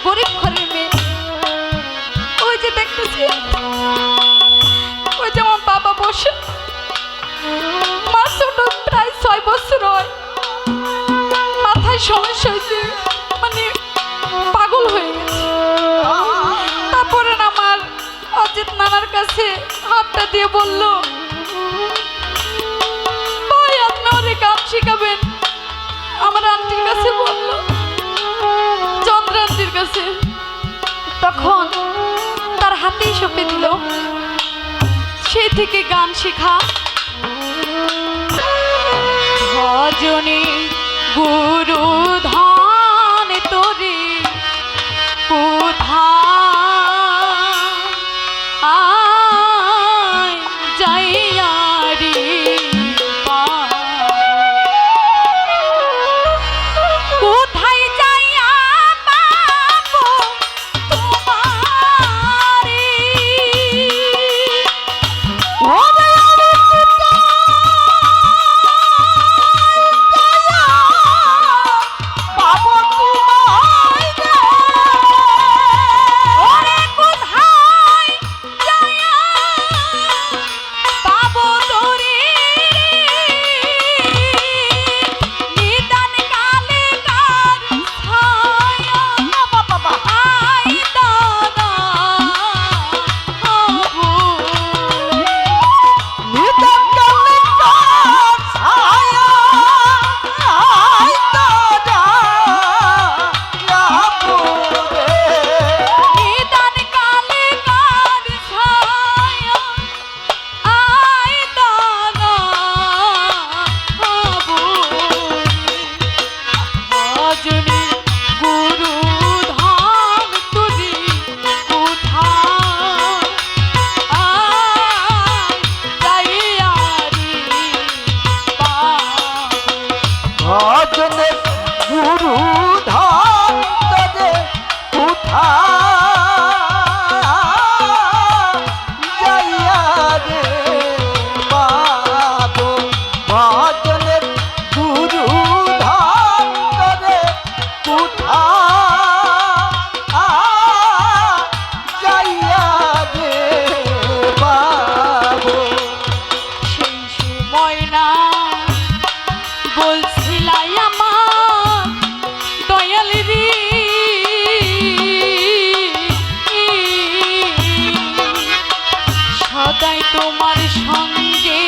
গরিব ঘরের মেয়ে। ওই যে দেখতেছি ওই যে আমার বাবা বসে, মা ছোট, প্রায় 6 বছর হয়, মাথায় সমস্যা হয়েছে, মানে পাগল হয়ে গেছে। তারপরে আমার অজিত নানার কাছে হাতটা দিয়ে বলল, ভাই আপনি ওরে গান শিখাবেন। আমার আন্টির কাছে বলল, চন্দ্র আন্টির কাছে। তখন তার হাতেই সঁপে দিল, সেই থেকে গান শেখা। ভজনী গুরু ধান তোরে কোথায় যাইয়া রে কোথায় যাইয়া পাবো তোমারে। তোমার সঙ্গে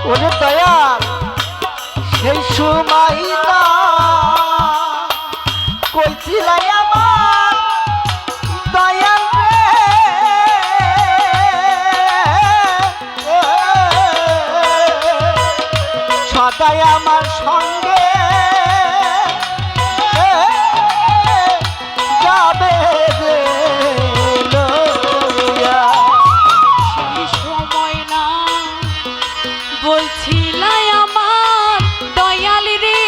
ওরে দয়াল, সেই সময় না কইছিলাই আমার দয়াল রে, সদাই আমার সঙ্গে যাবে রে লইয়া। সেই সময় না বলছিলাই আমার দয়াল রে,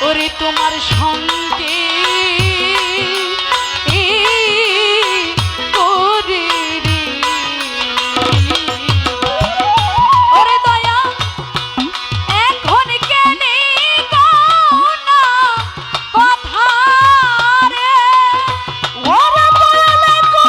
ওরে তোমার সঙ্গে করে রে। ওরে দয়া এখন কেনে না কথা রে, ওরে দয়ালে গো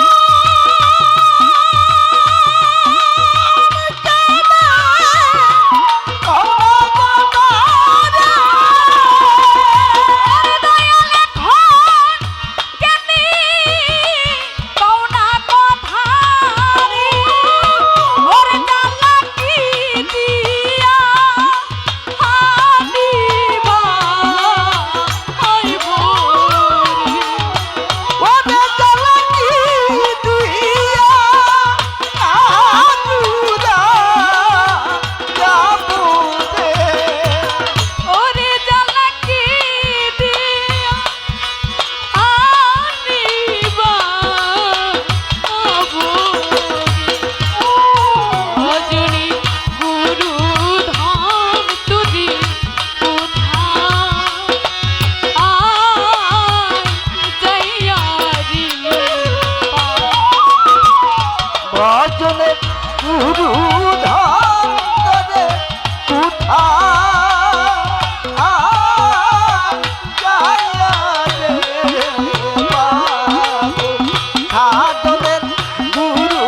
ভজনের গুরু ধরে সাধনের গুরু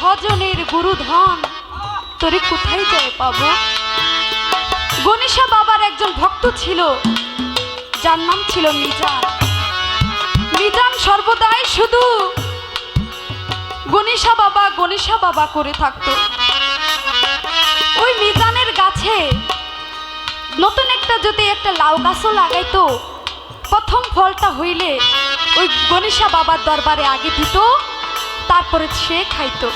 ভজনের গুরু ধন তোরে কোথায় যায় পাবো? গণেশা বাবার একজন ভক্ত ছিল, যার নাম ছিল মিজান। মিজান সর্বদাই শুধু গণেশা বাবা করে থাকতো। ওই মিজানের গাছে নতুন যদি একটা লাউ গাছও লাগাইতো, প্রথম ফলটা হইলে ওই গণেশা বাবার দরবারে আগে দিত, তারপরে সে খাইতো।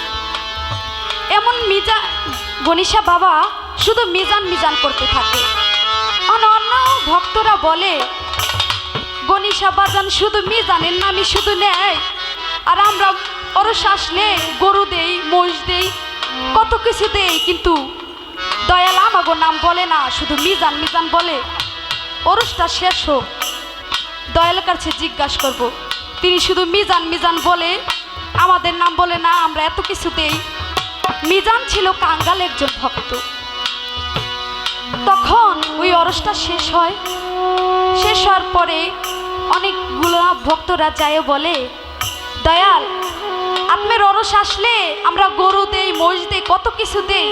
এমন গণেশা বাবা শুধু মিজান করতে থাকে। অন্য ভক্তরা বলে গণেশা বাজান শুধু মিজানের নামই শুধু নেয়, আর আমরা অরস আসলে গরু দেই, মোষ দেই, কত কিছু দেই, কিন্তু দয়াল আমাগো নাম বলে না, শুধু মিজান বলে। অরসটা শেষ হোক, দয়ালের কাছে জিজ্ঞাসা করব, তিনি শুধু মিজান বলে, আমাদের নাম বলে না, আমরা এত কিছু দেই। মিজান ছিল কাঙ্গাল একজন ভক্ত। তখন ওই অরসটা শেষ হওয়ার পরে অনেকগুলো ভক্তরা যায় বলে, দয়াল আপনার অরস আসলে আমরা গরু দেই, মোষ দেই, কত কিছু দেই,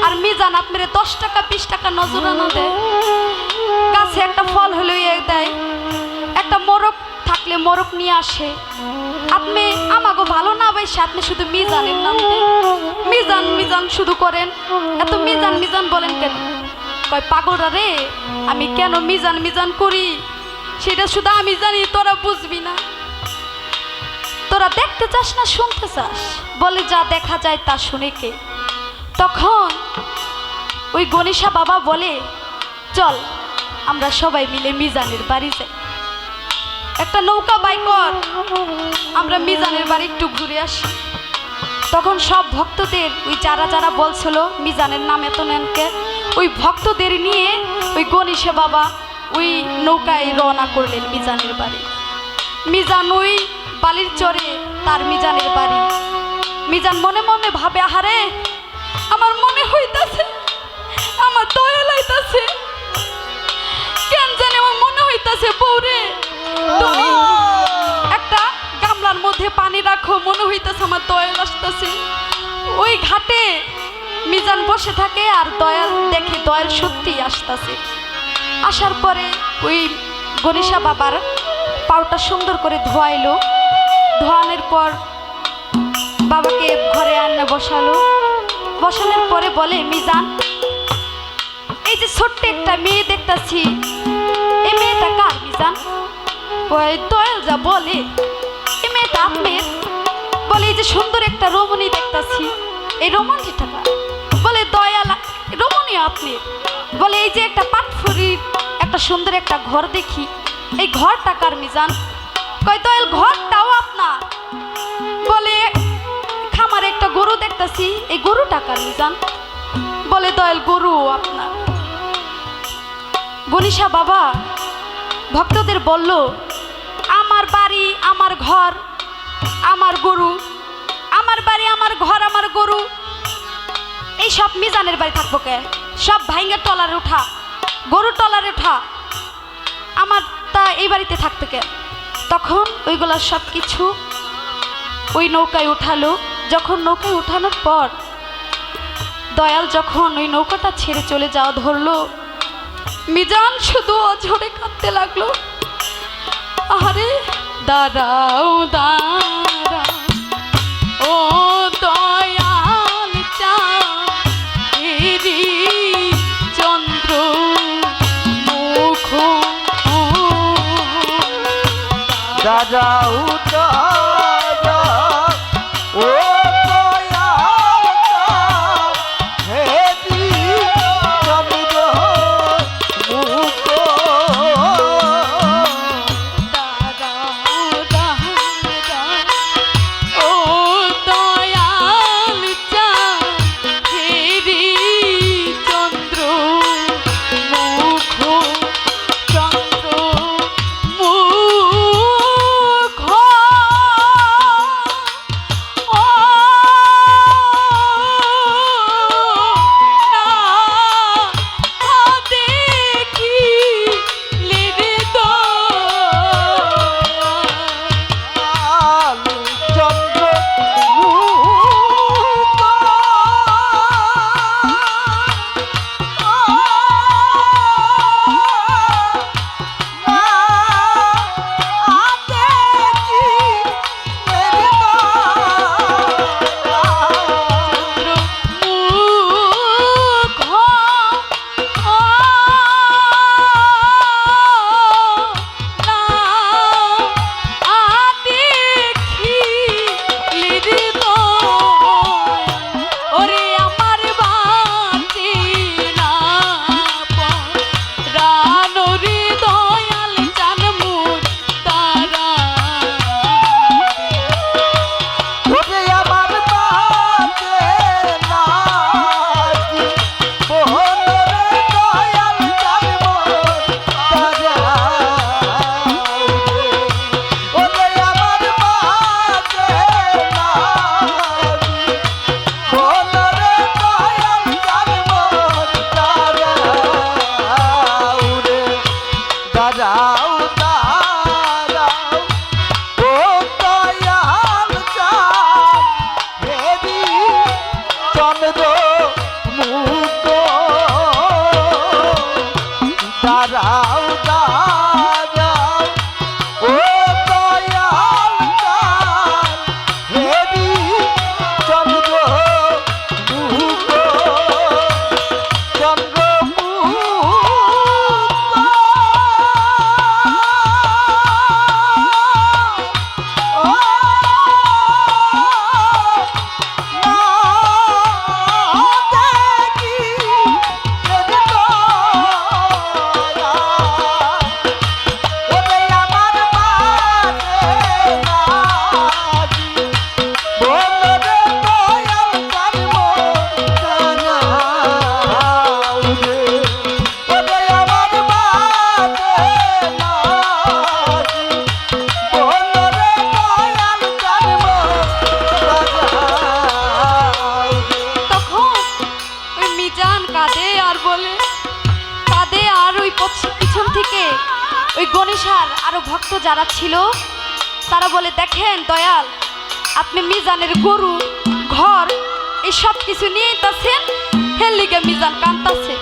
আর মিজান আপনার 10 টাকা 20 টাকা নজরানা দেয়। গাছে একটা ফল হলে দেয়, একটা মোরগ থাকলে মোরগ নিয়ে আসে। আপনি আমাকে ভালো না বাইসে আপনি শুধু মিজানের নাম দেন, মিজান শুধু করেন, এত মিজান বলেন কেন? কয় পাগলরা রে, আমি কেন মিজান করি সেটা শুধু আমি জানি, তোরা বুঝবি না। তোরা দেখতে চাস না শুনতে চাস? বলে যা দেখা যায় তা শুনে কে? তখন ওই গণেশা বাবা বলে, চল আমরা সবাই মিলে মিজানের বাড়ি যাই, একটা নৌকা বাই কর, আমরা মিজানের বাড়ি একটু ঘুরে আসি। তখন সব ভক্তদের ওই যারা বলছিল মিজানের নাম এত নেনকে, ওই ভক্তদের নিয়ে ওই গণেশা বাবা ওই নৌকায় রওনা করলেন মিজানের বাড়ি। মিজান ওই বালির চরে তার মিজানের বাড়ি। মিজান মনে মনে ভাবে, আহারে আমার মনে হইতাছে আমার দয়া লাইতাছে, কেন জানে আমার মনে হইতাছে বউরে তুমি একটা গামলার মধ্যে পানি রাখো, মনে হইতাছে আমার দয়াল আসতেছে। ওই ঘাটে মিজান বসে থাকে আর দয়াল দেখে দয়াল সত্যি আসতেছে। আসার পরে ওই গণেশা বাবার পাউটা সুন্দর করে ধোয়াইলো, ধোয়ানোর পর বাবাকে ঘরে আনে বসানোর পরে বলে, মিজান এই যে ছোট্ট একটা মেয়ে দেখতাছি, এই মেয়েটা কার মিজান? দয়াল যা বলে, এই মেয়েটা আপনার? বলে এই যে সুন্দর একটা রমণী দেখতাছি, এই রমণীটা কার? বলে দয়াল রমণী আপনি? বলে এই যে একটা পাটফুরির একটা সুন্দর একটা ঘর দেখি, এই ঘরটা কার মিজান? কয় দয়াল ঘরটাও আপনার? বলে খামারে একটা গরু দেখতাছি, এই গরুটা কার মিজান? বলে দয়াল গরু আপনার। গণেশা বাবা ভক্তদের বলল, আমার বাড়ি আমার ঘর আমার গরু, আমার বাড়ি আমার ঘর আমার গরু, এই সব মিজানের বাড়ি থাকবো কে? সব ভাইঙ্গা টলারে উঠা, গরু টলারে উঠা, আমার তা এই বাড়িতে থাকতে কে? তখন ওইগুলা সব কিছু ওই নৌকায় উঠালো। যখন নৌকায় উঠানোর পর দয়াল যখন ওই নৌকাটা ছেড়ে চলে যাওয়া ধরলো, মিজান শুধু অঝরে কাঁদতে লাগলো। আরে দাঁড়াও দাঁড়াও ও দয়াল চাঁদেরি চন্দ্র মুখ, দাঁড়াও ও চন্দ্র চন্দ্র মুখ দাঁড়াও দাঁড়াও ও দয়াল হেরি চন্দ্র মুখ চন্দ্র পিছন থেকে ওই গণেশার আরো ভক্ত যারা ছিল তারা বলে, দেখেন দয়াল, আপনি মিজানের গরু ঘর এই সব কিছু নিয়ে তাছেন, হের লিগে মিজান কান্তাছে।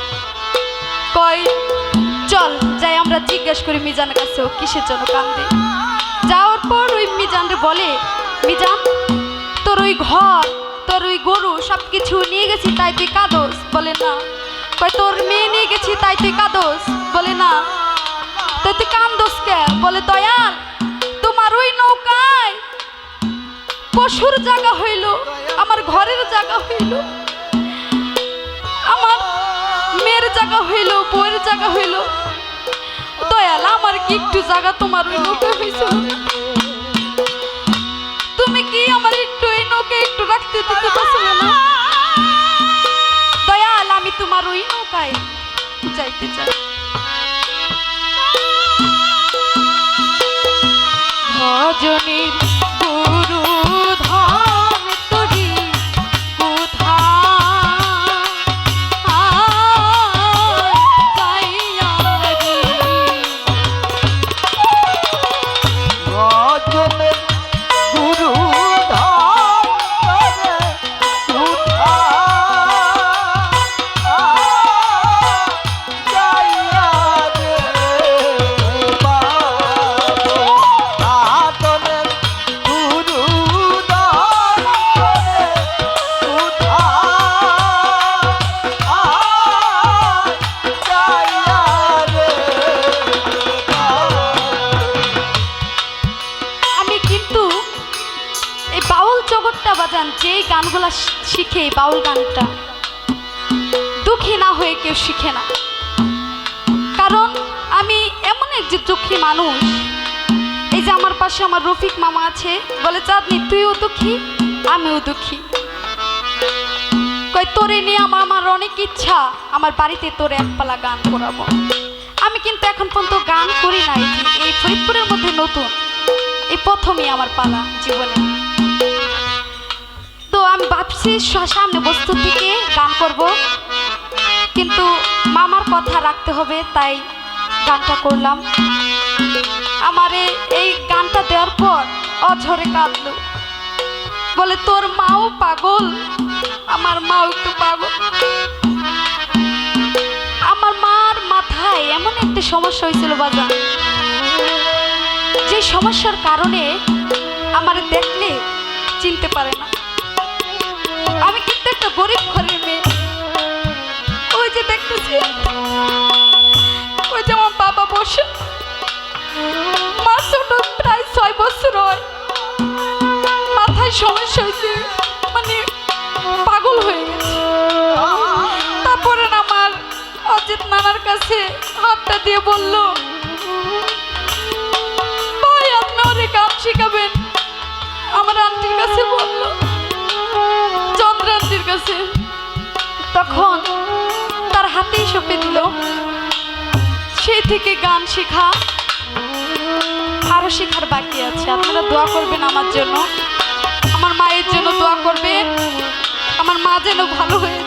কই চল যাই আমরা জিজ্ঞেস করি মিজানের কাছে ও কিসের জন্য কান্দে। যাওয়ার পর ওই মিজানরে বলে, মিজান তোর ওই ঘর তোর ওই গরু সব কিছু নিয়ে গেছি তাই তুই কাঁদোস? বলে না। কই তোর মেয়ে নিয়ে গেছি তাই তুই কাঁদোস? বলে না। তো তুই কান্দোস কে? বলে দয়াল, তোমার ওই নৌকায় পশুর জায়গা হইল, আমার ঘরের জায়গা হইল, আমার মেয়ের জায়গা হইল, বউয়ের জায়গা হইল। দয়াল, আমার কি একটু জায়গা তোমার ওই নৌকায় হয়েছিল? তুমি কি আমার একটু এই নৌকে একটু রাখতে দিতে পারছিলে না? দয়াল, আমি তোমার ওই নৌকায় যাইতে চাই। ভজনীর গুরু ধাম তরি বাজান যেই গানগুলা শিখে, বাউল গানটা দুঃখী না হয়ে কেউ শিখে না। কারণ আমি এমন একজন দুঃখী মানুষ, এই যে আমার পাশে আমার রফিক মামা আছে, বলে চাঁদনি তুইও দুঃখী আমিও দুঃখী। কই তোরে নিয়ে আমার অনেক ইচ্ছা, আমার বাড়িতে তোরে একপালা গান করাবো। আমি কিন্তু এখন পর্যন্ত গান করি নাই, এই ফরিদপুরের মধ্যে নতুন, এই প্রথমই আমার পালা জীবনে। তো আমি ভাবছি সামনে বস্তু থেকে গান করব, কিন্তু মামার কথা রাখতে হবে, তাই গানটা করলাম। আমারে এই গানটা দেওয়ার পর অঝরে কাঁদলো, বলে তোর মাও পাগল, আমার মাও একটু পাগল। আমার মার মাথায় এমন একটা সমস্যা হয়েছিল বাজান, যে সমস্যার কারণে আমারে দেখলে চিনতে পারে না। আমি কিন্তু একটা গরিব ঘরের মেয়ে, ওই যে দেখতেছি, ওই যে আমার বাবা বসে, মা ছোট, প্রায় 6 বছর হয়, মাথায় সমস্যা হয়েছে, মানে পাগল হয়ে গেছে। তারপরে আমার অজিত নানার কাছে হাতটা দিয়ে বলল, ভাই আপনি ওরে গান শিখাবেন। আমার আন্টির কাছে বলল, চন্দ্রান্তির কাছে। তখন তার হাতেই সঁপে দিল। সেই থেকে গান শেখা, আরো শেখার বাকি আছে। আপনারা দোয়া করবেন আমার জন্য, আমার মায়ের জন্য দোয়া করবেন, আমার মা যেন ভালো হয়ে